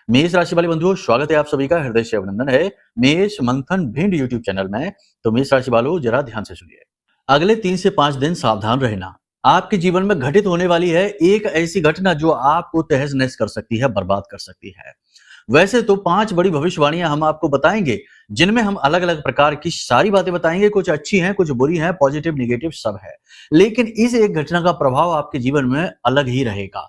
मेष राशि वाले बंधुओं, स्वागत है आप सभी का, हृदय से अभिनंदन है मेष मंथन भिंड यूट्यूब चैनल में। तो मेष राशि वालों, जरा ध्यान से सुनिए। अगले 3 से 5 दिन सावधान रहना। आपके जीवन में घटित होने वाली है एक ऐसी घटना जो आपको तहस नहस कर सकती है, बर्बाद कर सकती है। वैसे तो 5 बड़ी भविष्यवाणियां हम आपको बताएंगे, जिनमें हम अलग अलग प्रकार की सारी बातें बताएंगे। कुछ अच्छी हैं, कुछ बुरी हैं, पॉजिटिव निगेटिव सब है। लेकिन इस एक घटना का प्रभाव आपके जीवन में अलग ही रहेगा।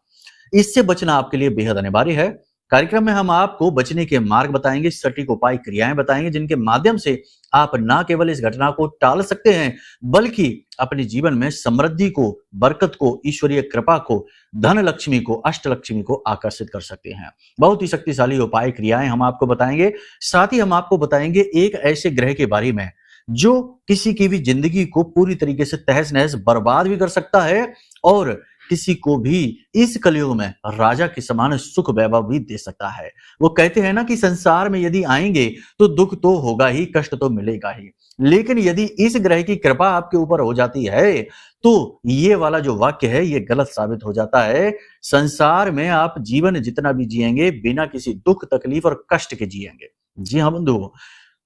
इससे बचना आपके लिए बेहद अनिवार्य है। कार्यक्रम में हम आपको बचने के मार्ग बताएंगे, सटीक उपाय क्रियाएं बताएंगे, जिनके माध्यम से आप न केवल इस घटना को टाल सकते हैं, बल्कि अपने जीवन में समृद्धि को, बरकत को, ईश्वरीय कृपा को, धन लक्ष्मी को, अष्ट लक्ष्मी को आकर्षित कर सकते हैं। बहुत ही शक्तिशाली उपाय क्रियाएं हम आपको बताएंगे। साथ ही हम आपको बताएंगे एक ऐसे ग्रह के बारे में जो किसी की भी जिंदगी को पूरी तरीके से तहस नहस बर्बाद भी कर सकता है और किसी को भी इस कलयुग में राजा के समान सुख वैभव भी दे सकता है। वो कहते हैं ना कि संसार में यदि आएंगे तो दुख तो होगा ही, कष्ट तो मिलेगा ही, लेकिन यदि इस ग्रह की कृपा आपके ऊपर हो जाती है तो ये वाला जो वाक्य है ये गलत साबित हो जाता है। संसार में आप जीवन जितना भी जिएंगे बिना किसी दुख तकलीफ और कष्ट के जिएंगे। जी हाँ बंधुओं,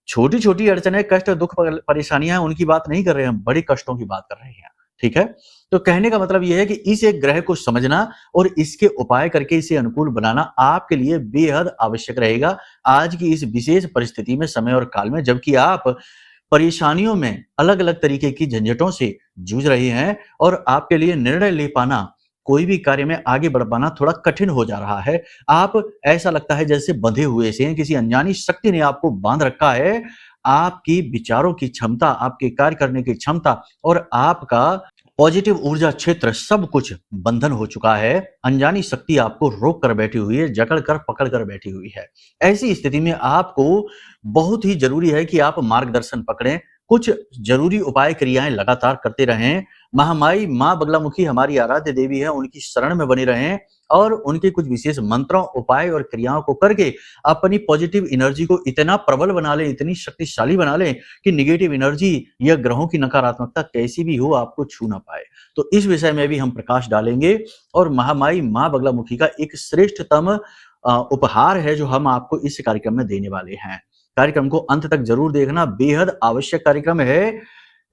छोटी छोटी अड़चने, कष्ट, दुख, परेशानियां, उनकी बात नहीं कर रहे हैं, बड़े कष्टों की बात कर रहे हैं। ठीक है, तो कहने का मतलब यह है कि इस एक ग्रह को समझना और इसके उपाय करके इसे अनुकूल बनाना आपके लिए बेहद आवश्यक रहेगा आज की इस विशेष परिस्थिति में, समय और काल में, जबकि आप परेशानियों में, अलग अलग तरीके की झंझटों से जूझ रहे हैं और आपके लिए निर्णय ले पाना, कोई भी कार्य में आगे बढ़ पाना थोड़ा कठिन हो जा रहा है। आप, ऐसा लगता है जैसे बंधे हुए से हैं, किसी अनजानी शक्ति ने आपको बांध रखा है। आपकी विचारों की क्षमता, आपके कार्य करने की क्षमता और आपका पॉजिटिव ऊर्जा क्षेत्र सब कुछ बंधन हो चुका है। अनजानी शक्ति आपको रोक कर बैठी हुई है, जकड़ कर पकड़ कर बैठी हुई है। ऐसी स्थिति में आपको बहुत ही जरूरी है कि आप मार्गदर्शन पकड़ें, कुछ जरूरी उपाय क्रियाएं लगातार करते रहें। महामाई मां बगलामुखी हमारी आराध्य देवी है, उनकी शरण में बने रहें और उनके कुछ विशेष मंत्रों, उपाय और क्रियाओं को करके अपनी पॉजिटिव एनर्जी को इतना प्रबल बना लें, इतनी शक्तिशाली बना लें कि निगेटिव एनर्जी या ग्रहों की नकारात्मकता कैसी भी हो आपको छू ना पाए। तो इस विषय में भी हम प्रकाश डालेंगे और महामाई मां बगलामुखी का एक श्रेष्ठतम उपहार है जो हम आपको इस कार्यक्रम में देने वाले हैं। कार्यक्रम को अंत तक जरूर देखना, बेहद आवश्यक कार्यक्रम है।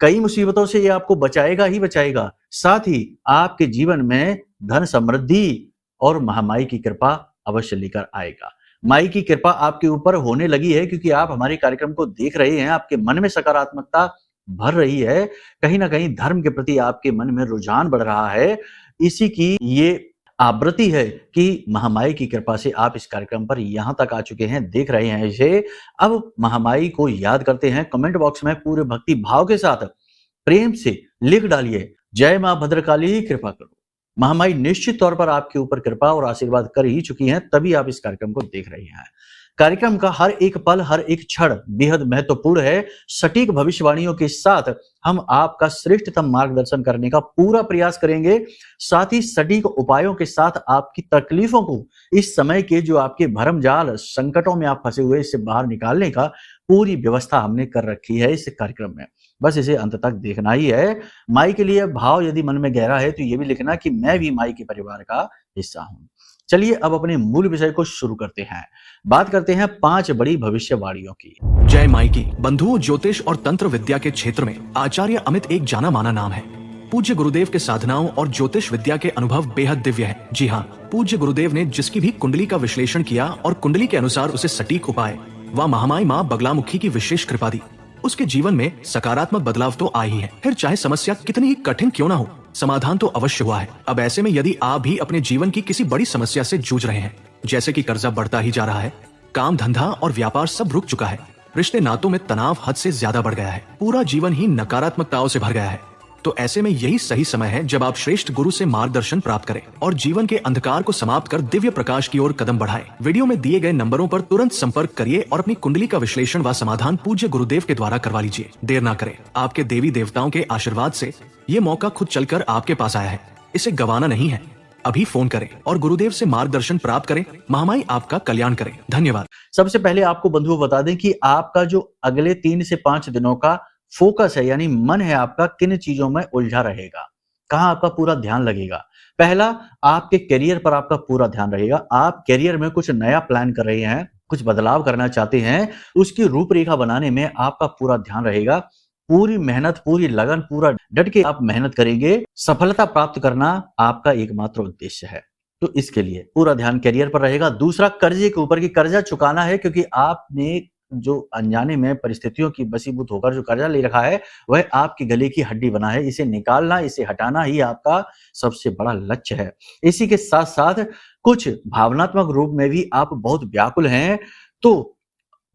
कई मुसीबतों से ये आपको बचाएगा ही बचाएगा, साथ ही आपके जीवन में धन समृद्धि और महामाई की कृपा अवश्य लेकर आएगा। माई की कृपा आपके ऊपर होने लगी है क्योंकि आप हमारे कार्यक्रम को देख रहे हैं, आपके मन में सकारात्मकता भर रही है, कहीं ना कहीं धर्म के प्रति आपके मन में रुझान बढ़ रहा है। इसी की ये आवृत्ति है कि महामाई की कृपा से आप इस कार्यक्रम पर यहां तक आ चुके हैं, देख रहे हैं इसे। अब महामाई को याद करते हैं। कमेंट बॉक्स में पूरे भक्ति भाव के साथ प्रेम से लिख डालिए, जय मां भद्रकाली कृपा करो। महामाई निश्चित तौर पर आपके ऊपर कृपा और आशीर्वाद कर ही चुकी हैं, तभी आप इस कार्यक्रम को देख रहे हैं। कार्यक्रम का हर एक पल, हर एक क्षण बेहद महत्वपूर्ण है। सटीक भविष्यवाणियों के साथ हम आपका श्रेष्ठतम मार्गदर्शन करने का पूरा प्रयास करेंगे। साथ ही सटीक उपायों के साथ आपकी तकलीफों को, इस समय के जो आपके भरमजाल संकटों में आप फंसे हुए, इससे बाहर निकालने का पूरी व्यवस्था हमने कर रखी है इस कार्यक्रम में। बस इसे अंत तक देखना ही है। माई के लिए भाव यदि मन में गहरा है तो ये भी लिखना कि मैं भी माई के परिवार का हिस्सा हूं। चलिए अब अपने मूल विषय को शुरू करते हैं। बात करते हैं 5 बड़ी भविष्यवाणियों की। जय माई की। बंधुओं, ज्योतिष और तंत्र विद्या के क्षेत्र में आचार्य अमित एक जाना माना नाम है। पूज्य गुरुदेव के साधनाओं और ज्योतिष विद्या के अनुभव बेहद दिव्य है। जी हाँ, पूज्य गुरुदेव ने जिसकी भी कुंडली का विश्लेषण किया और कुंडली के अनुसार उसे सटीक उपाय व महामाई मां बगलामुखी की विशेष कृपा दी, उसके जीवन में सकारात्मक बदलाव तो आए ही है। फिर चाहे समस्या कितनी ही कठिन क्यों ना हो, समाधान तो अवश्य हुआ है। अब ऐसे में यदि आप भी अपने जीवन की किसी बड़ी समस्या से जूझ रहे हैं, जैसे कि कर्जा बढ़ता ही जा रहा है, काम धंधा और व्यापार सब रुक चुका है, रिश्ते नातों में तनाव हद से ज्यादा बढ़ गया है, पूरा जीवन ही नकारात्मकताओं से भर गया है, तो ऐसे में यही सही समय है जब आप श्रेष्ठ गुरु से मार्गदर्शन प्राप्त करें और जीवन के अंधकार को समाप्त कर दिव्य प्रकाश की ओर कदम बढ़ाएं। वीडियो में दिए गए नंबरों पर तुरंत संपर्क करिए और अपनी कुंडली का विश्लेषण व समाधान पूज्य गुरुदेव के द्वारा करवा लीजिए। देर ना करें, आपके देवी देवताओं के आशीर्वाद से ये मौका खुद चलकर आपके पास आया है, इसे गंवाना नहीं है। अभी फोन करें और गुरुदेव से मार्गदर्शन प्राप्त करें। महामाई आपका कल्याण करें। धन्यवाद। सबसे पहले आपको बंधुओं बता दें कि आपका जो अगले 3 से 5 दिनों का फोकस है, यानी मन है आपका, किन चीजों में उलझा रहेगा, कहां आपका पूरा ध्यान लगेगा। पहला, आपके करियर पर आपका पूरा ध्यान रहेगा। आप करियर में कुछ नया प्लान कर रहे हैं, कुछ बदलाव करना चाहते हैं, उसकी रूपरेखा बनाने में आपका पूरा ध्यान रहेगा। पूरी मेहनत, पूरी लगन, पूरा डट के आप मेहनत करेंगे। सफलता प्राप्त करना आपका एकमात्र उद्देश्य है। तो इसके लिए पूरा ध्यान करियर पर रहेगा। दूसरा, कर्जे के ऊपर, कि कर्जा चुकाना है, क्योंकि आपने जो अनजाने में परिस्थितियों की वशीभूत होकर जो कर्जा ले रखा है, वह आपके गले की हड्डी बना है। इसे निकालना, इसे हटाना ही आपका सबसे बड़ा लक्ष्य है। इसी के साथ-साथ कुछ भावनात्मक रूप में भी आप बहुत व्याकुल हैं, तो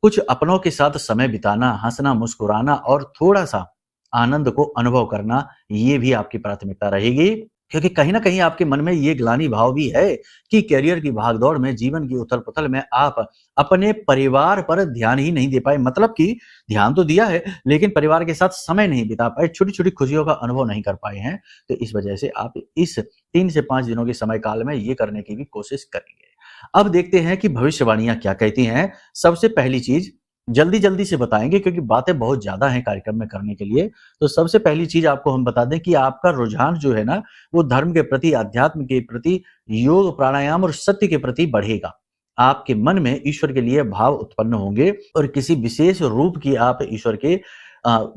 कुछ अपनों के साथ समय बिताना, हँसना, मुस्कुराना और थोड़ा-सा आनंद को अनुभव करना, ये भी आपकी प्राथमिकता रहेगी। क्योंकि कहीं न कहीं आपके मन में ये ग्लानि भाव भी है कि करियर की भागदौड़ में, जीवन की उथल-पुथल में आप अपने परिवार पर ध्यान ही नहीं दे पाए। मतलब कि ध्यान तो दिया है, लेकिन परिवार के साथ समय नहीं बिता पाए, छोटी-छोटी खुशियों का अनुभव नहीं कर पाए हैं। तो इस वजह से आप इस 3 से 5 दिनों के समय काल में ये करने की भी कोशिश करेंगे। अब देखते हैं कि भविष्यवाणियाँ क्या कहती हैं। सबसे पहली चीज़, जल्दी-जल्दी से बताएँगे क्योंकि बातें बहुत ज़्यादा हैं कार्यक्रम में करने के लिए। तो सबसे पहली चीज़ आपको हम बता दें कि आपका रुझान जो है ना, वो धर्म के प्रति, अध्यात्म के प्रति, योग, प्राणायाम और सत्य के प्रति बढ़ेगा। आपके मन में ईश्वर के लिए भाव उत्पन्न होंगे और किसी विशेष रूप की आप ईश्वर के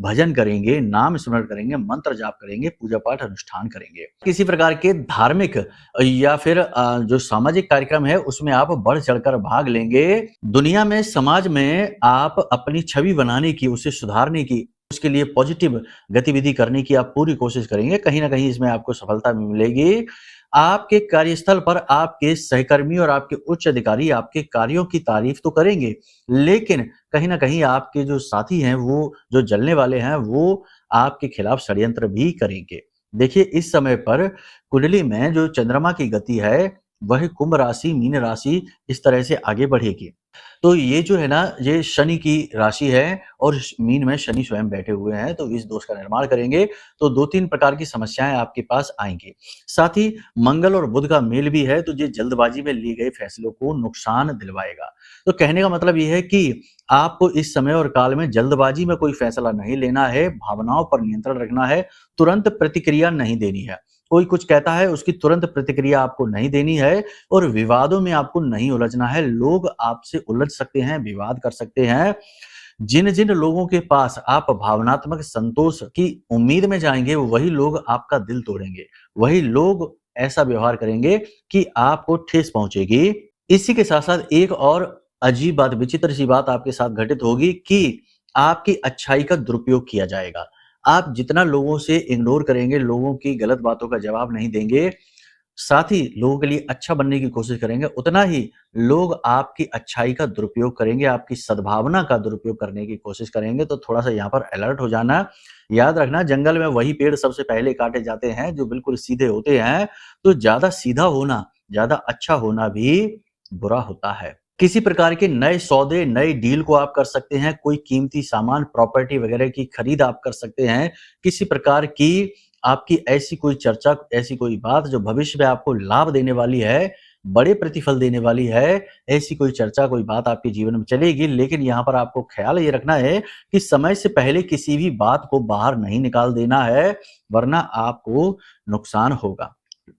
भजन करेंगे, नाम स्मरण करेंगे, मंत्र जाप करेंगे, पूजा-पाठ अनुष्ठान करेंगे। किसी प्रकार के धार्मिक या फिर जो सामाजिक कार्यक्रम है, उसमें आप बढ़-चढ़कर भाग लेंगे। दुनिया में, समाज में आप अपनी छवि बनाने की, उसे सुधारने की, उसके लिए पॉजिटिव गतिविधि करने की आप पूरी कोशिश करेंगे। कहीं न कहीं इसमें आपको सफलता भी मिलेगी। आपके कार्यस्थल पर आपके सहकर्मी और आपके उच्च अधिकारी आपके कार्यों की तारीफ तो करेंगे, लेकिन कहीं न कहीं आपके जो साथी हैं, वो जो जलने वाले हैं, वो आपके खिलाफ षड्यंत्र भी करेंगे। देखिए, इस समय पर कुंडली में जो चंद्रमा की गति है, वह कुंभ राशि, मीन राशि इस तरह से आगे बढ़ेगी। तो ये जो है ना, ये शनि की राशि है और मीन में शनि स्वयं बैठे हुए हैं, तो इस दोष का निर्माण करेंगे। तो 2-3 प्रकार की समस्याएँ आपके पास आएँगी। साथ ही मंगल और बुध का मेल भी है, तो ये जल्दबाजी में लिए गए फैसलों को नुकसान दिलवाएगा। तो कहने का मतलब ये है कि आपको इस समय और काल में जल्दबाजी में कोई फैसला नहीं लेना है, भावनाओं पर नियंत्रण रखना है, तुरंत प्रतिक्रिया नहीं देनी है। कोई कुछ कहता है, उसकी तुरंत प्रतिक्रिया आपको नहीं देनी है और विवादों में आपको नहीं उलझना है। लोग आपसे उलझ सकते हैं, विवाद कर सकते हैं। जिन-जिन लोगों के पास आप भावनात्मक संतोष की उम्मीद में जाएँगे, वही लोग आपका दिल तोड़ेंगे। वही लोग ऐसा व्यवहार करेंगे कि आपको ठेस पहुँचेगी। इसी के साथ-साथ एक और अजीब बात, विचित्र सी बात आपके साथ घटित होगी कि आपकी अच्छाई का दुरुपयोग किया जाएगा। आप जितना लोगों से इग्नोर करेंगे, लोगों की गलत बातों का जवाब नहीं देंगे, साथ ही लोगों के लिए अच्छा बनने की कोशिश करेंगे, उतना ही लोग आपकी अच्छाई का दुरुपयोग करेंगे, आपकी सद्भावना का दुरुपयोग करने की कोशिश करेंगे। तो थोड़ा-सा यहाँ पर अलर्ट हो जाना। याद रखना, जंगल में वही पेड़ सबसे पहले काटे जाते हैं जो बिल्कुल सीधे होते हैं। तो ज़्यादा सीधा होना, ज़्यादा अच्छा होना भी बुरा होता है। किसी प्रकार के नए सौदे, नए डील को आप कर सकते हैं, कोई कीमती सामान, प्रॉपर्टी वगैरह की खरीद आप कर सकते हैं। किसी प्रकार की आपकी ऐसी कोई चर्चा, ऐसी कोई बात जो भविष्य में आपको लाभ देने वाली है, बड़े प्रतिफल देने वाली है, ऐसी कोई चर्चा, कोई बात आपके जीवन में चलेगी। लेकिन यहाँ पर आपको ख़्याल ये रखना है कि समय से पहले किसी भी बात को बाहर नहीं निकाल देना है, वरना आपको नुकसान होगा।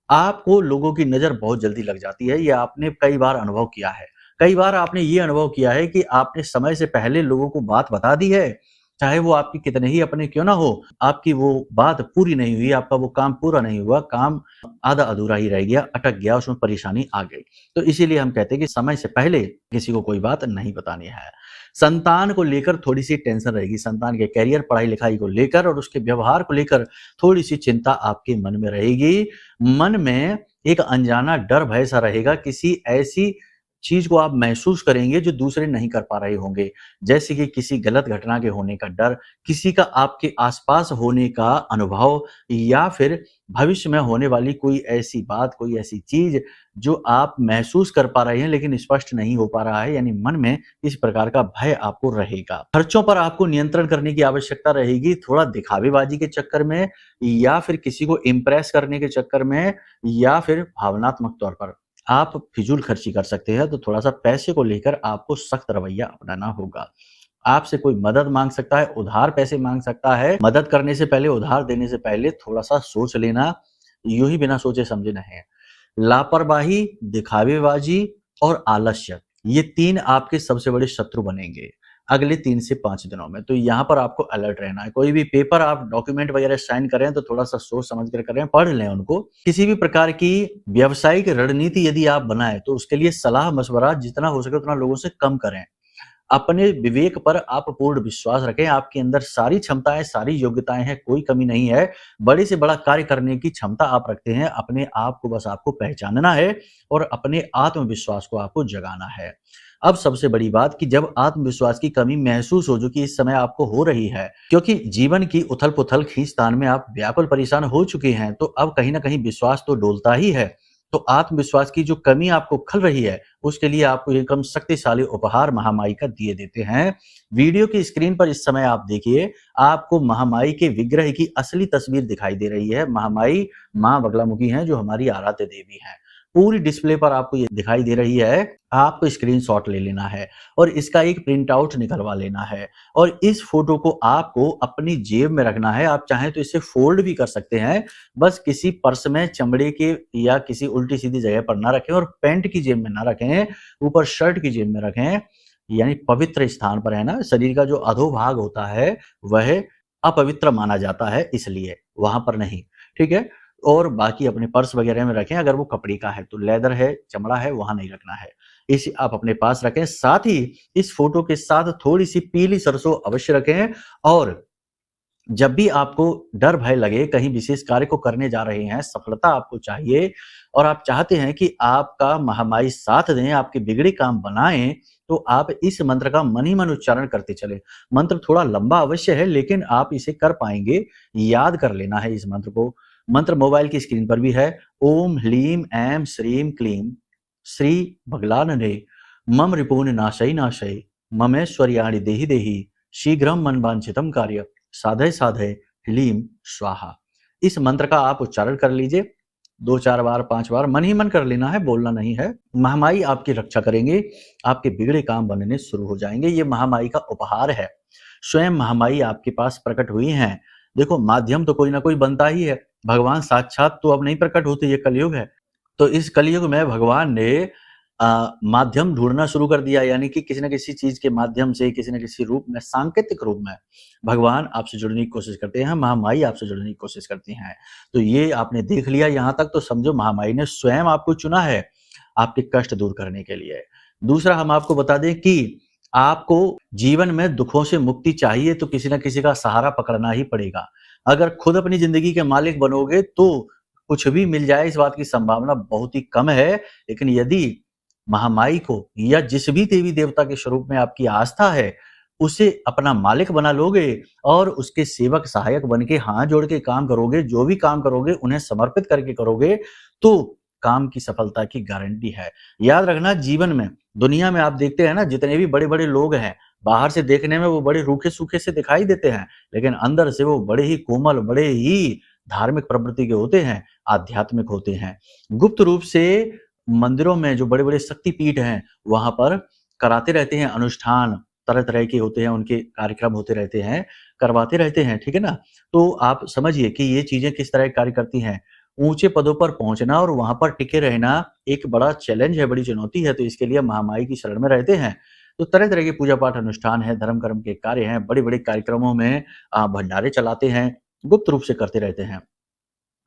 आपको लोगों की नज़र बहुत जल्दी लग जाती है, ये आपने कई बार अनुभव किया है। कई बार आपने ये अनुभव किया है कि आपने समय से पहले लोगों को बात बता दी है, चाहे वो आपके कितने ही अपने क्यों ना हो, आपकी वो बात पूरी नहीं हुई, आपका वो काम पूरा नहीं हुआ, काम आधा-अधूरा ही रह गया, अटक गया, उसमें परेशानी आ गई। तो इसीलिए हम कहते हैं कि समय से पहले किसी को कोई बात नहीं बतानी है। संतान को लेकर थोड़ी-सी टेंशन रहेगी, संतान के करियर, पढ़ाई-लिखाई को लेकर और उसके व्यवहार को लेकर थोड़ी-सी चिंता आपके मन में रहेगी। मन में एक अनजाना डर, भय सा रहेगा, किसी ऐसी चीज़ को आप महसूस करेंगे जो दूसरे नहीं कर पा रहे होंगे। जैसे कि किसी गलत घटना के होने का डर, किसी का आपके आस-पास होने का अनुभव या फिर भविष्य में होने वाली कोई ऐसी बात, कोई ऐसी चीज़ जो आप महसूस कर पा रहे हैं लेकिन स्पष्ट नहीं हो पा रहा है, यानी मन में इस प्रकार का भय आपको रहेगा। खर्चों पर आपको नियंत्रण करने की आवश्यकता रहेगी, थोड़ा दिखावेबाजी के चक्कर में या फिर किसी को इम्प्रेस करने के चक्कर में या फिर भावनात्मक तौर पर आप फिजूल खर्ची कर सकते हैं। तो थोड़ा-सा पैसे को लेकर आपको सख्त रवैया अपनाना होगा। आपसे कोई मदद माँग सकता है, उधार पैसे माँग सकता है। मदद करने से पहले, उधार देने से पहले थोड़ा-सा सोच लेना। यूं ही बिना सोचे समझे नहीं। लापरवाही, दिखावेबाजी और आलस्य, ये 3 आपके सबसे बड़े शत्रु बनेंगे अगले 3 से 5 दिनों में। तो यहाँ पर आपको अलर्ट रहना है। कोई भी पेपर आप डॉक्यूमेंट वगैरह साइन करें तो थोड़ा-सा सोच समझ कर करें, पढ़ लें उनको। किसी भी प्रकार की व्यावसायिक रणनीति यदि आप बनाएँ तो उसके लिए सलाह-मशवरा जितना हो सके उतना लोगों से कम करें। अपने विवेक पर आप पूर्ण विश्वास रखें। आपके अंदर सारी क्षमताएँ, सारी योग्यताएँ हैं, कोई कमी नहीं है। बड़े से बड़ा कार्य करने की क्षमता आप रखते हैं। अपने आप को बस आपको पहचानना है और अपने आत्मविश्वास को आपको जगाना है। अब सबसे बड़ी बात कि जब आत्मविश्वास की कमी महसूस हो, जो कि इस समय आपको हो रही है, क्योंकि जीवन की उथल-पुथल खींचतान में आप व्याकुल परेशान हो चुके हैं, तो अब कहीं न कहीं विश्वास तो डोलता ही है। तो आत्मविश्वास की जो कमी आपको खल रही है, उसके लिए आपको एकदम शक्तिशाली उपहार महामाई का दिए देते हैं। वीडियो की स्क्रीन पर इस समय आप देखिए, आपको महामाई के विग्रह की असली तस्वीर दिखाई दे रही है। महामाई माँ बगलामुखी हैं, जो हमारी आराध्य देवी हैं। पूरी डिस्प्ले पर आपको ये दिखाई दे रही है। आपको स्क्रीनशॉट ले लेना है और इसका एक प्रिंट आउट निकलवा लेना है और इस फोटो को आपको अपनी जेब में रखना है। आप चाहें तो इसे फोल्ड भी कर सकते हैं। बस किसी पर्स में चमड़े के या किसी उल्टी-सीधी जगह पर ना रखें और पैंट की जेब में ना रखें, ऊपर शर्ट की जेब में रखें, यानी पवित्र स्थान पर है ना। शरीर का जो अधोभाग होता है, वह अपवित्र माना जाता है, इसलिए वहाँ पर नहीं, ठीक है? और बाकी अपने पर्स वगैरह में रखें। अगर वो कपड़े का है तो लेदर है, चमड़ा है, वहाँ नहीं रखना है। इसे आप अपने पास रखें। साथ ही इस फोटो के साथ थोड़ी-सी पीली सरसों अवश्य रखें और जब भी आपको डर भय लगे, कहीं विशेष कार्य को करने जा रहे हैं, सफलता आपको चाहिए और आप चाहते हैं कि आपका महामाई साथ दें, आपके बिगड़े काम बनाएँ, तो आप इस मंत्र का मन ही मन उच्चारण करते चलें। मंत्र थोड़ा लंबा अवश्य है, लेकिन आप इसे कर पाएँगे। याद कर लेना है इस मंत्र को। मंत्र मोबाइल की स्क्रीन पर भी है। ओम ह्लीं ऐं श्रीं क्लीं श्री बगलानने मम रिपून नाशै नाशै ममेश्वर्याणि देहि देहि शीघ्रं मनवांछितं कार्य साधय साधय ह्लीं स्वाहा। इस मंत्र का आप उच्चारण कर लीजिए 2-4 बार, 5 बार, मन ही मन कर लेना है, बोलना नहीं है। महामाई आपकी रक्षा करेंगे, आपके बिगड़े काम बनने शुरू हो जाएंगे। ये महामाई का उपहार है। स्वयं महामाई आपके पास प्रकट हुई हैं। देखो, माध्यम तो कोई ना कोई बनता ही है। भगवान साक्षात तो अब नहीं प्रकट होते, ये कलयुग है। तो इस कलयुग में भगवान ने माध्यम ढूंढना शुरू कर दिया, यानी कि किसी न किसी चीज के माध्यम से, किसी न किसी रूप में, सांकेतिक रूप में भगवान आपसे जुड़ने की कोशिश करते हैं, महामाई आपसे जुड़ने की कोशिश करती हैं। तो ये आपने देख लिया यहाँ तक, तो समझो महामाई ने स्वयं आपको चुना है आपके कष्ट दूर करने के लिए। दूसरा, हम आपको बता दें कि आपको जीवन में दुखों से मुक्ति चाहिए तो किसी न किसी का सहारा पकड़ना ही पड़ेगा। अगर खुद अपनी जिंदगी के मालिक बनोगे तो कुछ भी मिल जाए, इस बात की संभावना बहुत ही कम है। लेकिन यदि महामाई को या जिस भी देवी देवता के स्वरूप में आपकी आस्था है, उसे अपना मालिक बना लोगे और उसके सेवक सहायक बन के हाथ जोड़ के काम करोगे, जो भी काम करोगे उन्हें समर्पित करके करोगे, तो काम की सफलता की गारंटी है। याद रखना, जीवन में, दुनिया में आप देखते हैं ना, जितने भी बड़े-बड़े लोग हैं, बाहर से देखने में वो बड़े रूखे-सूखे से दिखाई देते हैं, लेकिन अंदर से वो बड़े ही कोमल, बड़े ही धार्मिक प्रवृत्ति के होते हैं, आध्यात्मिक होते हैं। गुप्त रूप से मंदिरों में जो बड़े-बड़े शक्तिपीठ हैं, वहाँ पर कराते रहते हैं अनुष्ठान, तरह-तरह के होते हैं, उनके कार्यक्रम होते रहते हैं, करवाते रहते हैं, ठीक है ना? तो आप समझिए कि ये चीज़ें किस तरह कार्य करती हैं। ऊँचे पदों पर पहुँचना और वहाँ पर टिके रहना एक बड़ा चैलेंज है, बड़ी चुनौती है, तो इसके लिए महामाई की शरण में रहते हैं। तो तरह-तरह के पूजा-पाठ अनुष्ठान हैं, धर्म-कर्म के कार्य हैं, बड़े-बड़े कार्यक्रमों में भंडारे चलाते हैं, गुप्त रूप से करते रहते हैं।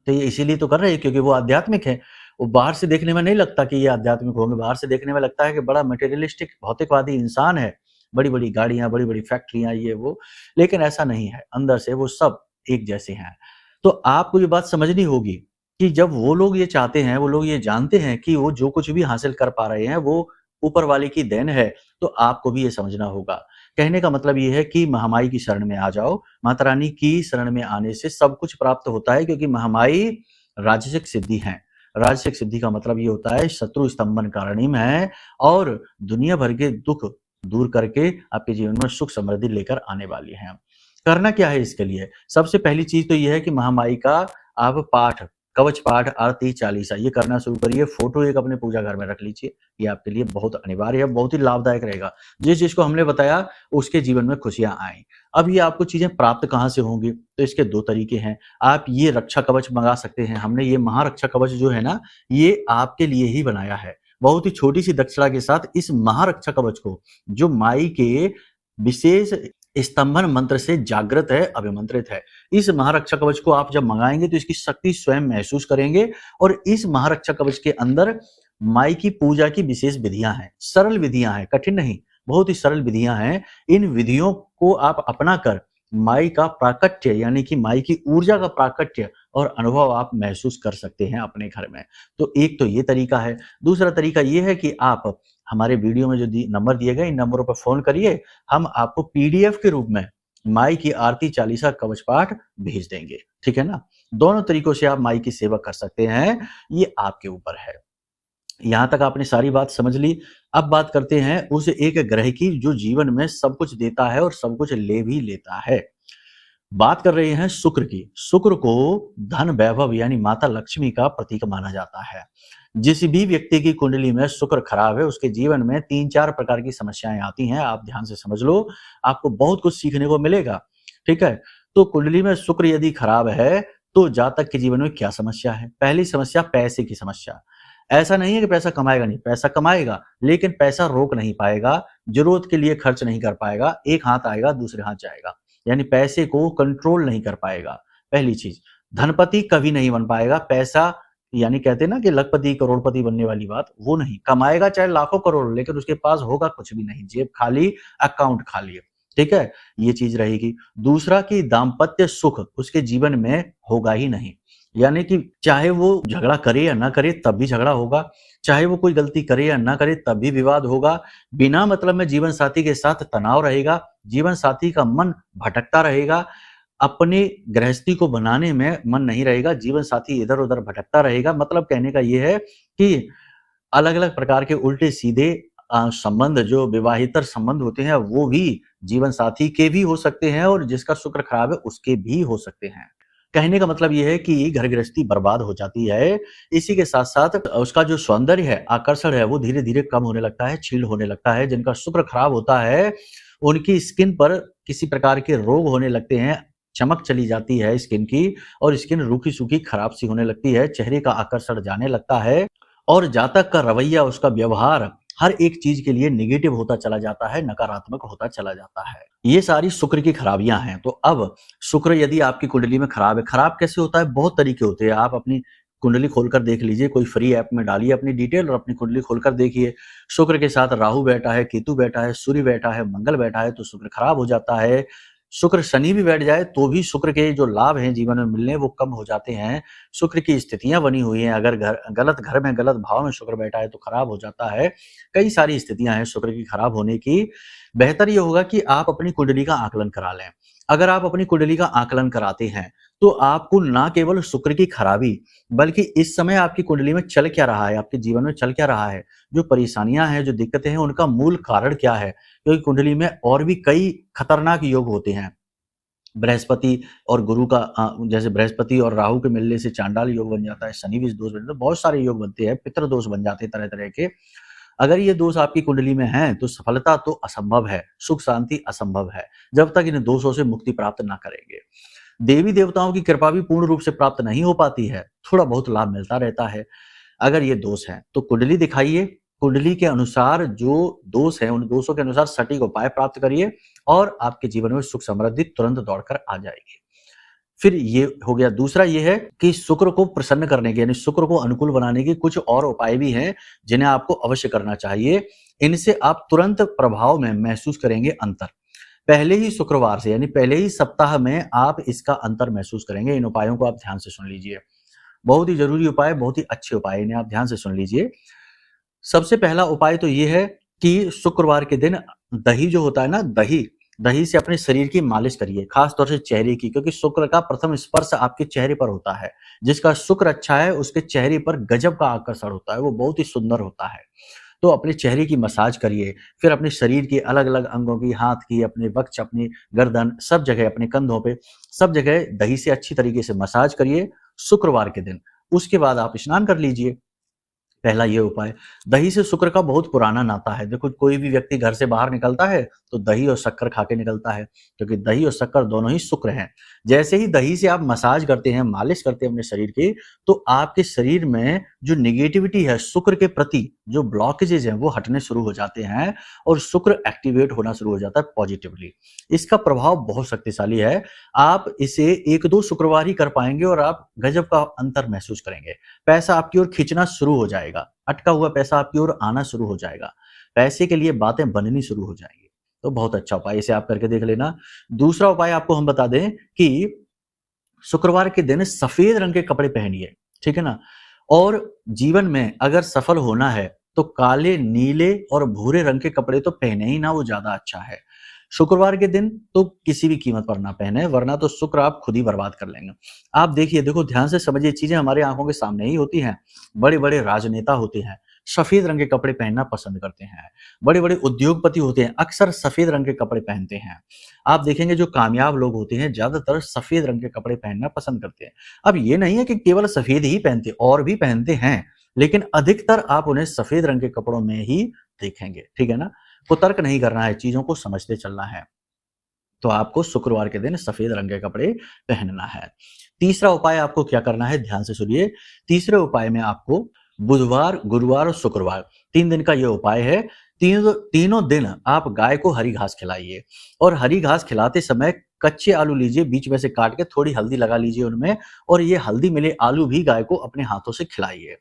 तो ये इसीलिए तो कर रहे हैं क्योंकि वो आध्यात्मिक है। वो बाहर से देखने में नहीं लगता कि ये आध्यात्मिक होंगे, बाहर से देखने में लगता है कि बड़ा मटेरियलिस्टिक भौतिकवादी इंसान है, बड़ी-बड़ी गाड़ियाँ, बड़ी-बड़ी फैक्ट्रियाँ, ये वो, लेकिन ऐसा नहीं है, अंदर से वो सब एक जैसे हैं। तो आपको ये बात समझनी होगी कि जब वो लोग ये चाहते हैं, वो लोग ये जानते हैं कि वो जो कुछ भी हासिल कर पा रहे हैं, वो ऊपर वाले की देन है, तो आपको भी ये समझना होगा। कहने का मतलब ये है कि महामाई की शरण में आ जाओ, माता रानी की शरण में आने से सब कुछ प्राप्त होता है, क्योंकि महामाई राजसिक सिद्धि हैं। राजसिक सिद्धि का मतलब ये होता है शत्रु स्तंभन कारणीम है और दुनिया भर के दुख दूर करके आपके जीवन में सुख समृद्धि लेकर आने वाली हैं। करना क्या है इसके लिए? सबसे पहली चीज तो ये है कि महामाई का आप पाठ कवच पाठ, आरती, चालीसा ये करना शुरू करिए। फोटो एक अपने पूजा घर में रख लीजिए, ये आपके लिए बहुत अनिवार्य है, बहुत ही लाभदायक रहेगा। जिस चीज को हमने बताया उसके जीवन में खुशियां आए। अब ये आपको चीजें प्राप्त कहाँ से होंगी, तो इसके दो तरीके हैं। आप ये रक्षा कवच मंगा सकते हैं। हमने ये महारक्षा कवच जो है ना, ये आपके लिए ही बनाया है। बहुत ही छोटी सी दक्षिणा के साथ इस महारक्षा कवच को, जो माई के विशेष स्तंभन मंत्र से जागृत है, अभिमंत्रित है, इस महारक्षा कवच को आप जब मंगाएंगे तो इसकी शक्ति स्वयं महसूस करेंगे। और इस महारक्षा कवच के अंदर माई की पूजा की विशेष विधियां हैं, सरल विधियां हैं, कठिन नहीं, बहुत ही सरल विधियां हैं। इन विधियों को आप अपना कर माई का प्राकट्य यानी कि माई की ऊर्जा का प्राकट्य और अनुभव आप महसूस कर सकते हैं अपने घर में। तो एक तो ये तरीका है। दूसरा तरीका ये है कि आप हमारे वीडियो में जो नंबर दिए गए इन नंबरों पर फोन करिए, हम आपको पीडीएफ के रूप में माई की आरती, चालीसा, कवच पाठ भेज देंगे। ठीक है ना। दोनों तरीकों से आप माई की सेवा कर सकते हैं, ये आपके ऊपर है। यहां तक आपने सारी बात समझ ली। अब बात करते हैं उस एक ग्रह की जो जीवन में सब कुछ देता है और सब कुछ ले भी लेता है। बात कर रहे हैं शुक्र की। शुक्र को धन, वैभव यानी माता लक्ष्मी का प्रतीक माना जाता है। जिस भी व्यक्ति की कुंडली में शुक्र खराब है उसके जीवन में 3-4 प्रकार की समस्याएं आती हैं। आप ध्यान से समझ लो, आपको बहुत कुछ सीखने को मिलेगा। ठीक है। तो कुंडली में शुक्र यदि खराब है तो जातक के जीवन में क्या समस्या है? पहली समस्या पैसे की समस्या। ऐसा नहीं है कि पैसा कमाएगा नहीं, पैसा कमाएगा, लेकिन पैसा रोक नहीं पाएगा, जरूरत के लिए खर्च नहीं कर पाएगा। एक हाथ आएगा दूसरे हाथ जाएगा, यानी पैसे को कंट्रोल नहीं कर पाएगा। पहली चीज। धनपति कभी नहीं बन पाएगा। पैसा यानी कहते हैं ना कि लखपति करोड़पति बनने वाली बात, वो नहीं। कमाएगा चाहे लाखों करोड़, लेकिन उसके पास होगा कुछ भी नहीं, जेब खाली, अकाउंट खाली। ठीक है, ये चीज रहेगी। दूसरा कि दाम्पत्य सुख उसके जीवन में होगा ही नहीं, यानी कि चाहे वो झगड़ा करे या ना करे तब भी झगड़ा होगा, चाहे वो कोई गलती करे या ना करे तब भी विवाद होगा। बिना मतलब में जीवन साथी के साथ तनाव रहेगा, जीवन साथी का मन भटकता रहेगा, अपनी गृहस्थी को बनाने में मन नहीं रहेगा, जीवन साथी इधर उधर भटकता रहेगा। मतलब कहने का ये है कि अलग अलग प्रकार के उल्टे सीधे संबंध जो विवाहितर संबंध होते हैं वो भी जीवन साथी के भी हो सकते हैं, और जिसका शुक्र खराब है उसके भी हो सकते हैं। कहने का मतलब यह है कि घर गृहस्थी बर्बाद हो जाती है। इसी के साथ साथ उसका जो सौंदर्य है, आकर्षण है, वो धीरे धीरे कम होने लगता है, क्षीण होने लगता है। जिनका शुक्र खराब होता है उनकी स्किन पर किसी प्रकार के रोग होने लगते हैं, चमक चली जाती है स्किन की, और स्किन रूखी सूखी खराब सी होने लगती है, चेहरे का आकर्षण जाने लगता है, और जातक का रवैया, उसका व्यवहार हर एक चीज के लिए नेगेटिव होता चला जाता है, नकारात्मक होता चला जाता है। ये सारी शुक्र की खराबियां हैं। तो अब शुक्र यदि आपकी कुंडली में खराब है, खराब कैसे होता है? बहुत तरीके होते हैं। आप अपनी कुंडली खोलकर देख लीजिए, कोई फ्री ऐप में डालिए अपनी डिटेल और अपनी कुंडली खोलकर देखिए। शुक्र के साथ राहु बैठा है, केतु बैठा है, सूर्य बैठा है, मंगल बैठा है, तो शुक्र खराब हो जाता है। शुक्र शनि भी बैठ जाए तो भी शुक्र के जो लाभ हैं जीवन में मिलने वो कम हो जाते हैं। शुक्र की स्थितियां बनी हुई हैं, अगर गलत घर में गलत भाव में शुक्र बैठा है तो खराब हो जाता है। कई सारी स्थितियां हैं शुक्र की खराब होने की। बेहतर ये होगा कि आप अपनी कुंडली का आकलन करा लें। अगर आप अपनी कुंडली का आकलन कराते हैं तो आपको ना केवल शुक्र की खराबी, बल्कि इस समय आपकी कुंडली में चल क्या रहा है, आपके जीवन में चल क्या रहा है, जो परेशानियां हैं, जो दिक्कतें हैं, उनका मूल कारण क्या है। क्योंकि कुंडली में और भी कई खतरनाक योग होते हैं। बृहस्पति और गुरु का जैसे बृहस्पति और राहु के मिलने से चांडाल योग बन जाता है, शनि विष दोष बन जाता है, बहुत सारे योग बनते हैं, पितृ दोष बन जाते हैं तरह तरह के। अगर ये दोष आपकी कुंडली में हैं तो सफलता तो असंभव है, सुख शांति असंभव है, जब तक इन दोषों से मुक्ति प्राप्त ना करेंगे। देवी देवताओं की कृपा भी पूर्ण रूप से प्राप्त नहीं हो पाती है, थोड़ा बहुत लाभ मिलता रहता है। अगर ये दोष है तो कुंडली दिखाइए, कुंडली के अनुसार जो दोष है उन दोषों के अनुसार सटीक उपाय प्राप्त करिए, और आपके जीवन में सुख समृद्धि तुरंत दौड़कर आ जाएगी। फिर ये हो गया। दूसरा ये है कि शुक्र को प्रसन्न करने के यानी शुक्र को अनुकूल बनाने के कुछ और उपाय भी हैं जिन्हें आपको अवश्य करना चाहिए। इनसे आप तुरंत प्रभाव में महसूस करेंगे अंतर। पहले ही शुक्रवार से यानी पहले ही सप्ताह में आप इसका अंतर महसूस करेंगे। इन उपायों को आप ध्यान से सुन लीजिए, बहुत ही जरूरी उपाय, बहुत ही अच्छे उपाय, इन्हें आप ध्यान से सुन लीजिए। सबसे पहला उपाय तो ये है कि शुक्रवार के दिन दही जो होता है ना, दही से अपने शरीर की मालिश करिए, खास तौर से चेहरे की, क्योंकि शुक्र का प्रथम स्पर्श आपके चेहरे पर होता है। जिसका शुक्र अच्छा है उसके चेहरे पर गजब का आकर्षण होता है, वो बहुत ही सुंदर होता है। तो अपने चेहरे की मसाज करिए, फिर अपने शरीर के अलग अलग अंगों की, हाथ की, अपने वक्ष, अपनी गर्दन, सब जगह, अपने कंधों पे, सब जगह दही से अच्छी तरीके से मसाज करिए शुक्रवार के दिन। उसके बाद आप स्नान कर लीजिए। पहला ये उपाय। दही से शुक्र का बहुत पुराना नाता है। देखो कोई भी व्यक्ति घर से बाहर निकलता है तो दही और शक्कर खा के निकलता है, क्योंकि दही और शक्कर दोनों ही शुक्र हैं। जैसे ही दही से आप मसाज करते हैं, मालिश करते हैं अपने शरीर की, तो आपके शरीर में जो नेगेटिविटी है शुक्र के प्रति, जो ब्लॉकेजेज हैं वो हटने शुरू हो जाते हैं और शुक्र एक्टिवेट होना शुरू हो जाता है पॉजिटिवली। इसका प्रभाव बहुत शक्तिशाली है। आप इसे 1-2 शुक्रवार ही कर पाएंगे और आप गजब का अंतर महसूस करेंगे। पैसा आपकी ओर खींचना शुरू हो जाएगा, अटका हुआ पैसा आपकी ओर आना शुरू हो जाएगा, पैसे के लिए बातें बननी शुरू हो जाएंगी। तो बहुत अच्छा उपाय, इसे आप करके देख लेना। दूसरा उपाय आपको हम बता दें कि शुक्रवार के दिन सफेद रंग के कपड़े पहनिए, ठीक है ना। और जीवन में अगर सफल होना है तो काले, नीले और भूरे रंग के कपड़े तो पहने ही ना, वो ज्यादा अच्छा है। शुक्रवार के दिन तो किसी भी कीमत पर ना पहने, वरना तो शुक्र आप खुद ही बर्बाद कर लेंगे। आप देखिए, देखो ध्यान से समझिए, चीजें हमारे आंखों के सामने ही होती हैं। बड़े बड़े राजनेता होते हैं, सफेद रंग के कपड़े पहनना पसंद करते हैं। बड़े बड़े उद्योगपति होते हैं, अक्सर सफेद रंग के कपड़े पहनते हैं। आप देखेंगे जो कामयाब लोग होते हैं ज्यादातर सफेद रंग के कपड़े पहनना पसंद करते हैं। अब ये नहीं है कि केवल सफेद ही पहनते, और भी पहनते हैं, लेकिन अधिकतर आप उन्हें सफेद रंग के कपड़ों में ही देखेंगे, ठीक है ना। कुतर्क नहीं करना है, चीजों को समझते चलना है। तो आपको शुक्रवार के दिन सफेद रंग के कपड़े पहनना है। तीसरा उपाय आपको क्या करना है, ध्यान से सुनिए। तीसरे उपाय में आपको बुधवार, गुरुवार और शुक्रवार 3 दिन का यह उपाय है। तीनों दिन आप गाय को हरी घास खिलाइए, और हरी घास खिलाते समय कच्चे आलू लीजिए, बीच में से काट के थोड़ी हल्दी लगा लीजिए उनमें, और ये हल्दी मिले आलू भी गाय को अपने हाथों से खिलाइए।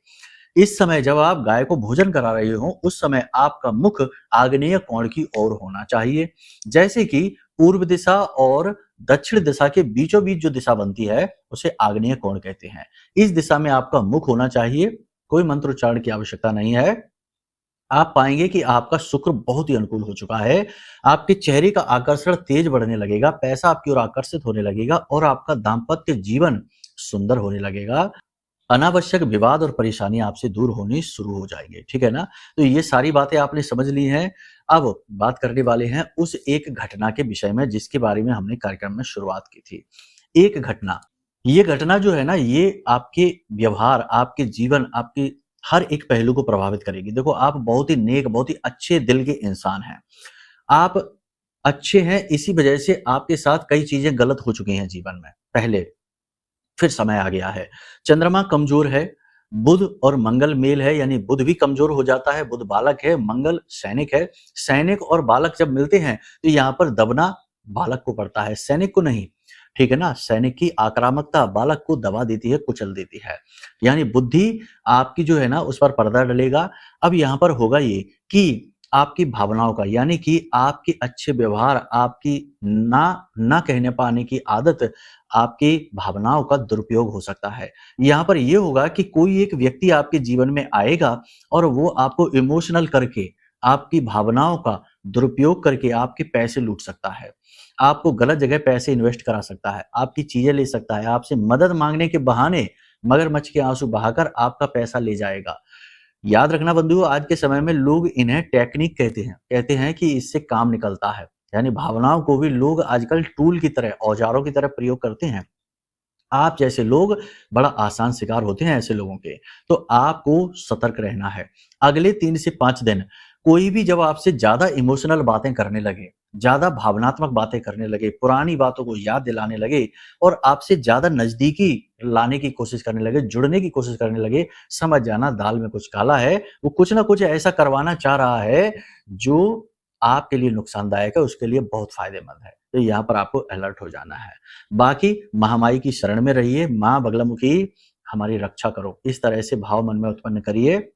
इस समय जब आप गाय को भोजन करा रहे हो, उस समय आपका मुख आग्नेय कोण की ओर होना चाहिए। जैसे कि पूर्व दिशा और दक्षिण दिशा के बीचों बीच जो दिशा बनती है उसे आग्नेय कोण कहते हैं। इस दिशा में आपका मुख होना चाहिए। कोई मंत्रोच्चारण की आवश्यकता नहीं है। आप पाएंगे कि आपका शुक्र बहुत ही अनुकूल हो चुका है। आपके चेहरे का आकर्षण तेज बढ़ने लगेगा, पैसा आपकी ओर आकर्षित होने लगेगा, और आपका दाम्पत्य जीवन सुंदर होने लगेगा। अनावश्यक विवाद और परेशानी आपसे दूर होनी शुरू हो जाएंगे, ठीक है ना। तो ये सारी बातें आपने समझ ली हैं। अब बात करने वाले हैं उस एक घटना के विषय में जिसके बारे में हमने कार्यक्रम में शुरुआत की थी। एक घटना, ये घटना जो है ना, ये आपके व्यवहार, आपके जीवन, आपके हर एक पहलू को प्रभावित करेगी। देखो आप बहुत ही नेक, बहुत ही अच्छे दिल के इंसान हैं। आप अच्छे हैं, इसी वजह से आपके साथ कई चीजें गलत हो चुकी हैं जीवन में पहले, फिर समय आ गया है। चंद्रमा कमजोर है, बुध और मंगल मेल है, यानी बुध भी कमजोर हो जाता है। बुध बालक है, मंगल सैनिक है। सैनिक और बालक जब मिलते हैं तो यहाँ पर दबना बालक को पड़ता है, सैनिक को नहीं, ठीक है ना। सैनिक की आक्रामकता बालक को दबा देती है, कुचल देती है, यानी बुद्धि आपकी जो है ना उस पर पर्दा डलेगा। अब यहाँ पर होगा ये कि आपकी भावनाओं का, यानी कि आपके अच्छे व्यवहार, आपकी ना कहने पाने की आदत, आपकी भावनाओं का दुरुपयोग हो सकता है। यहाँ पर यह होगा कि कोई एक व्यक्ति आपके जीवन में आएगा और वो आपको इमोशनल करके, आपकी भावनाओं का दुरुपयोग करके आपके पैसे लूट सकता है, आपको गलत जगह पैसे इन्वेस्ट करा सकता है, आपकी चीजें ले सकता है, आपसे मदद मांगने के बहाने मगरमच्छ के आंसू बहाकर आपका पैसा ले जाएगा। याद रखना बंधुओं, आज के समय में लोग इन्हें टेक्निक कहते हैं कि इससे काम निकलता है, यानी भावनाओं को भी लोग आजकल टूल की तरह, औजारों की तरह प्रयोग करते हैं। आप जैसे लोग बड़ा आसान शिकार होते हैं ऐसे लोगों के, तो आपको सतर्क रहना है। अगले 3 से 5 दिन कोई भी जब आपसे ज्यादा इमोशनल बातें करने लगे, ज्यादा भावनात्मक बातें करने लगे, पुरानी बातों को याद दिलाने लगे और आपसे ज्यादा नजदीकी लाने की कोशिश करने लगे, जुड़ने की कोशिश करने लगे, समझ जाना दाल में कुछ काला है। वो कुछ ना कुछ ऐसा करवाना चाह रहा है जो आपके लिए नुकसानदायक है, उसके लिए बहुत फायदेमंद है। तो यहाँ पर आपको अलर्ट हो जाना है। बाकी महामाई की शरण में रहिए, माँ बगलामुखी हमारी रक्षा करो, इस तरह से भाव मन में उत्पन्न करिए।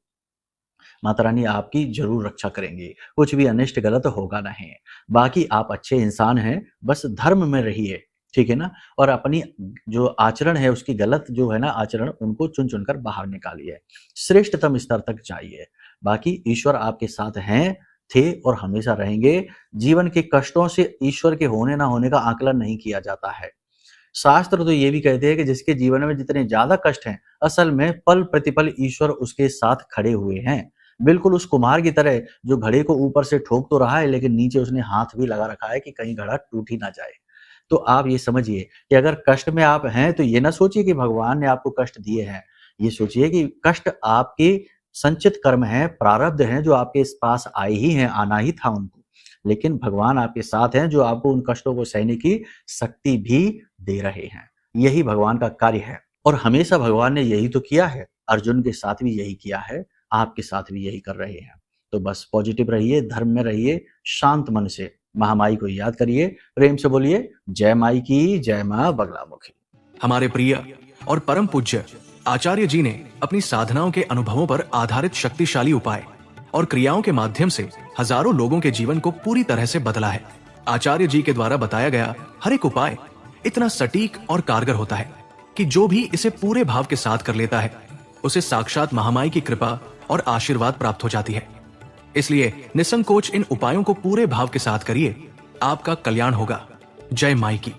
माता रानी आपकी जरूर रक्षा करेंगी, कुछ भी अनिष्ट गलत होगा नहीं। बाकी आप अच्छे इंसान हैं, बस धर्म में रहिए, ठीक है ना। और अपनी जो आचरण है, उसकी गलत जो है ना आचरण, उनको चुन चुनकर बाहर निकालिए, श्रेष्ठतम स्तर तक जाइए। बाकी ईश्वर आपके साथ हैं, थे और हमेशा रहेंगे। जीवन के कष्टों से ईश्वर के होने ना होने का आकलन नहीं किया जाता है। शास्त्र तो ये भी कहते हैं कि जिसके जीवन में जितने ज्यादा कष्ट हैं, असल में पल प्रतिपल ईश्वर उसके साथ खड़े हुए हैं। बिल्कुल उस कुम्हार की तरह जो घड़े को ऊपर से ठोक तो रहा है, लेकिन नीचे उसने हाथ भी लगा रखा है कि कहीं घड़ा टूट ही ना जाए। तो आप ये समझिए कि अगर कष्ट में आप हैं तो ये ना सोचिए कि भगवान ने आपको कष्ट दिए हैं, ये सोचिए कि कष्ट आपके संचित कर्म हैं, प्रारब्ध हैं जो आपके इस पास आए ही हैं, आना ही था उनको। लेकिन भगवान आपके साथ हैं जो आपको उन कष्टों को सहने की शक्ति भी दे रहे हैं। यही भगवान का कार्य है और हमेशा भगवान ने यही तो किया है। अर्जुन के साथ भी यही किया है, आपके साथ भी यही कर रहे हैं। तो बस पॉजिटिव रहिए, धर्म में रहिए, शांत मन से महामाई को याद करिए, प्रेम से बोलिए जय माई की, जय मां बगलामुखी। हमारे प्रिय और परम पूज्य आचार्य जी ने अपनी साधनाओं के अनुभवों पर आधारित शक्तिशाली उपाय और क्रियाओं के माध्यम से हजारों लोगों के जीवन को पूरी तरह से बदला है। आचार्य जी के द्वारा बताया गया हर एक उपाय इतना सटीक और कारगर होता है कि जो भी इसे पूरे भाव के साथ कर लेता है उसे साक्षात महामाई की कृपा और आशीर्वाद प्राप्त हो जाती है। इसलिए निसंकोच इन उपायों को पूरे भाव के साथ करिए, आपका कल्याण होगा। जय माई की।